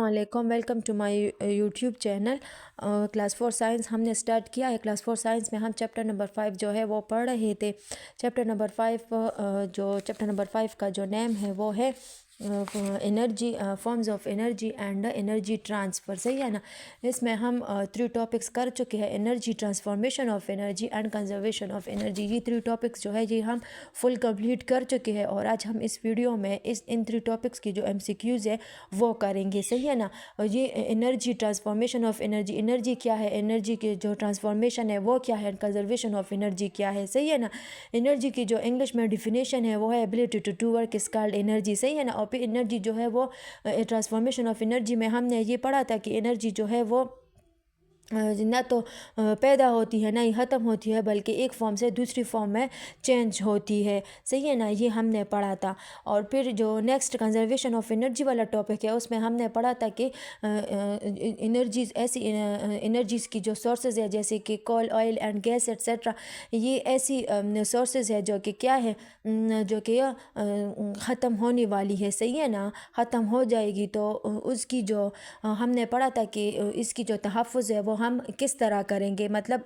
वालेकुम, welcome to my YouTube channel. Class 4 science हमने start किया है। क्लास 4 साइंस में हम चैप्टर नंबर 5 जो है वो पढ़ रहे थे। चैप्टर नंबर 5 का जो नेम है वो है energy, forms of energy and energy transfer. सही है ना। इसमें हम 3 टॉपिक्स कर चुके हैं, energy, transformation of energy and conservation of energy. ये 3 टॉपिक्स जो है ये हम फुल कंप्लीट कर चुके हैं और आज हम इस वीडियो में इन 3 टॉपिक्स की जो MCQs है वो करेंगे। सही है ना। और ये energy, transformation of energy, energy क्या है, एनर्जी की जो ट्रांसफॉर्मेशन है वो क्या है, कंजर्वेशन ऑफ एनर्जी क्या है। सही है ना। एनर्जी की जो इंग्लिश में डिफिनेशन है वो है ability to work is called energy. सही है ना। और फिर एनर्जी जो है वो ट्रांसफॉर्मेशन ऑफ एनर्जी में हमने ये पढ़ा था कि एनर्जी जो है वो ना तो पैदा होती है ना ही ख़त्म होती है, बल्कि एक फॉर्म से दूसरी फॉर्म में चेंज होती है। सही है ना। ये हमने पढ़ा था। और फिर जो नेक्स्ट कंजर्वेशन ऑफ एनर्जी वाला टॉपिक है उसमें हमने पढ़ा था कि एनर्जीज ऐसी एनर्जीज़ की जो सोर्सेज है जैसे कि कोल, ऑयल एंड गैस एट्सेट्रा, ये ऐसी सोर्सेज है जो कि क्या है, जो कि ख़त्म होने वाली है। सही है ना। ख़त्म हो जाएगी तो उसकी जो हमने पढ़ा था कि इसकी जो तहफ़्फ़ुज़ है वो हम किस तरह करेंगे, मतलब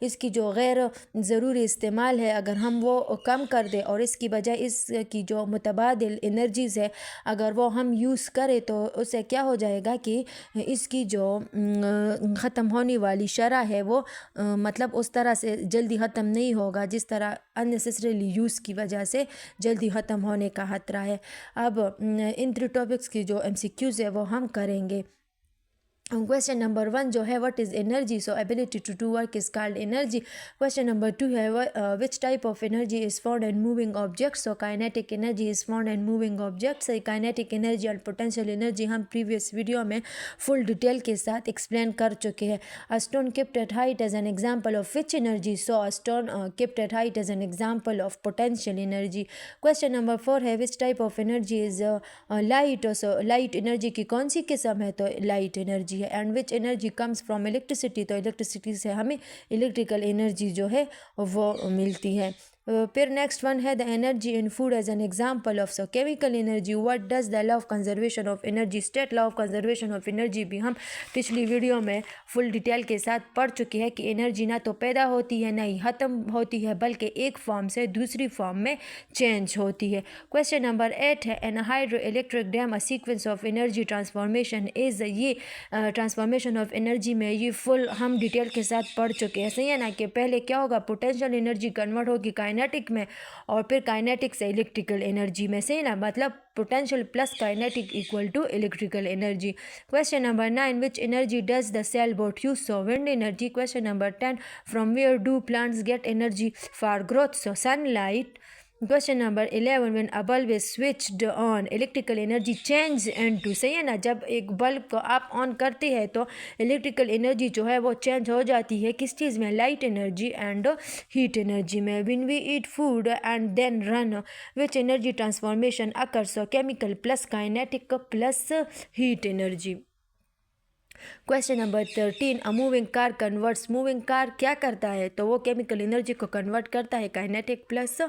इसकी जो गैर ज़रूरी इस्तेमाल है अगर हम वो कम कर दें और इसकी बजाय इसकी जो मुतबादिल एनर्जीज़ है अगर वो हम यूज़ करें तो उससे क्या हो जाएगा कि इसकी जो ख़त्म होने वाली शरह है वो मतलब उस तरह से जल्दी ख़त्म नहीं होगा जिस तरह अननेसेसरीली यूज़ की वजह से जल्दी ख़त्म होने का खतरा है। अब इन 3 टॉपिक्स की जो MCQs है वो हम करेंगे। क्वेश्चन नंबर 1 जो है what is energy, so ability to do work is called energy. Question number 2 है which type of energy is found in moving objects, so kinetic energy is found in moving objects. Kinetic energy और potential energy हम previous video में full detail के साथ explain कर चुके हैं। A stone kept at height as an example of which energy, so a stone kept at height as an example of potential energy. Question number 4 है which type of energy is light, so light energy की कौन सी किस्म है, तो light energy है। And which energy comes from electricity, तो electricity से हमें इलेक्ट्रिकल एनर्जी जो है वो मिलती है। फिर नेक्स्ट वन है the energy in food as an example of, so chemical energy. What does the law of conservation of energy state, law of conservation of energy भी हम पिछली वीडियो में फुल डिटेल के साथ पढ़ चुके हैं कि एनर्जी ना तो पैदा होती है ना ही ख़त्म होती है, बल्कि एक फॉर्म से दूसरी फॉर्म में चेंज होती है। क्वेश्चन नंबर 8 है an hydro electric dam a sequence of energy transformation is. ये ट्रांसफॉर्मेशन ऑफ एनर्जी में ये फुल हम डिटेल के साथ पढ़ चुके हैं। सही है ना। कि पहले क्या होगा, पोटेंशियल एनर्जी कन्वर्ट होगी काइनेटिक में और फिर काइनेटिक से इलेक्ट्रिकल एनर्जी में। सही ना। मतलब potential plus kinetic equal to electrical energy. Question number 9 which energy does the sail boat use, so wind energy. Question number 10 from where do plants get energy for growth, so sunlight. Question number 11 when a bulb is switched on electrical energy change into. सही है ना। जब एक bulb को आप on करते हैं तो इलेक्ट्रिकल एनर्जी जो है वो चेंज हो जाती है किस चीज़ में, light energy and heat energy में। When we eat food and then run which energy transformation occurs, so chemical plus kinetic plus heat energy. Question number 13 a moving car converts, moving car क्या करता है, तो वो chemical energy को convert करता है kinetic plus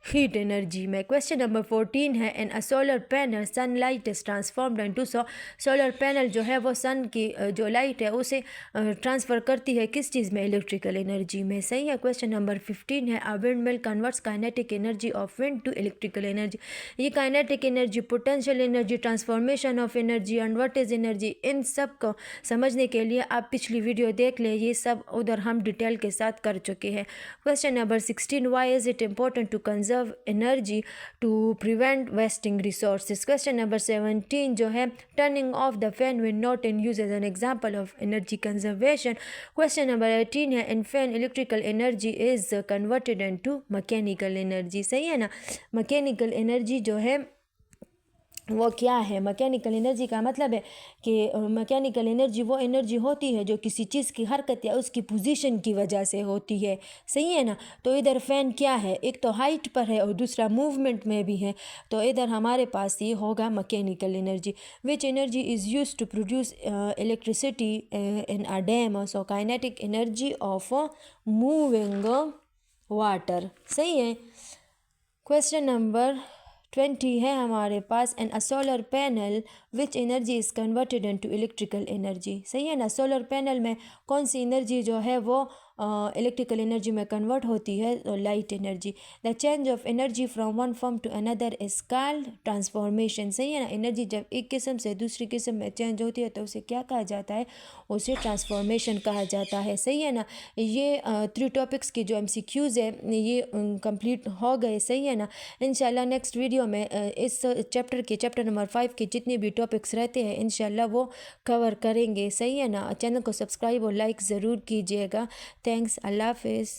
heat energy में। Question number 14 है in a solar panel sunlight is transformed into, so solar panel जो है वो सन की जो लाइट है उसे ट्रांसफ़र करती है किस चीज़ में, इलेक्ट्रिकल एनर्जी में। सही है। क्वेश्चन नंबर 15 है a wind mill converts kinetic energy of wind to electrical energy. ये kinetic energy, potential energy, transformation of energy and what is energy, इन सब को समझने के लिए आप पिछली वीडियो देख लें, ये सब उधर हम डिटेल के साथ कर चुके हैं। Question number 16 why is it important to conserve energy to prevent wasting resources. Question number 17 जो है turning off the fan when not in use as an example of energy conservation. Question number 18 है in fan electrical energy is converted into mechanical energy. सही है ना। Mechanical energy जो है वो क्या है, मैकेनिकल एनर्जी का मतलब है कि मैकेनिकल एनर्जी वो एनर्जी होती है जो किसी चीज़ की हरकत या उसकी पोजीशन की वजह से होती है। सही है ना। तो इधर फ़ैन क्या है, एक तो हाइट पर है और दूसरा मूवमेंट में भी है, तो इधर हमारे पास ये होगा mechanical energy. Which energy is use to produce electricity in a dam, so kinetic energy of moving water. सही है। क्वेश्चन नंबर 20 है हमारे पास। And a solar panel which energy is converted into electrical energy. सही है ना। Solar panel में कौन सी एनर्जी जो है वो इलेक्ट्रिकल एनर्जी में कन्वर्ट होती है, light energy. The change of energy from one form to another is called transformation. सही है ना। एनर्जी जब एक किस्म से दूसरी किस्म में चेंज होती है तो उसे क्या कहा जाता है, उसे ट्रांसफॉर्मेशन कहा जाता है। सही है ना। ये 3 टॉपिक्स की जो MCQs है ये कंप्लीट हो गए। सही है ना। इंशाल्लाह नेक्स्ट वीडियो में इस चैप्टर नंबर 5 के जितने भी टॉपिक्स रहते हैं इंशाल्लाह वो कवर करेंगे। सही है ना। चैनल को सब्सक्राइब और लाइक ज़रूर कीजिएगा। थैंक्स। अल्लाह हाफिज़।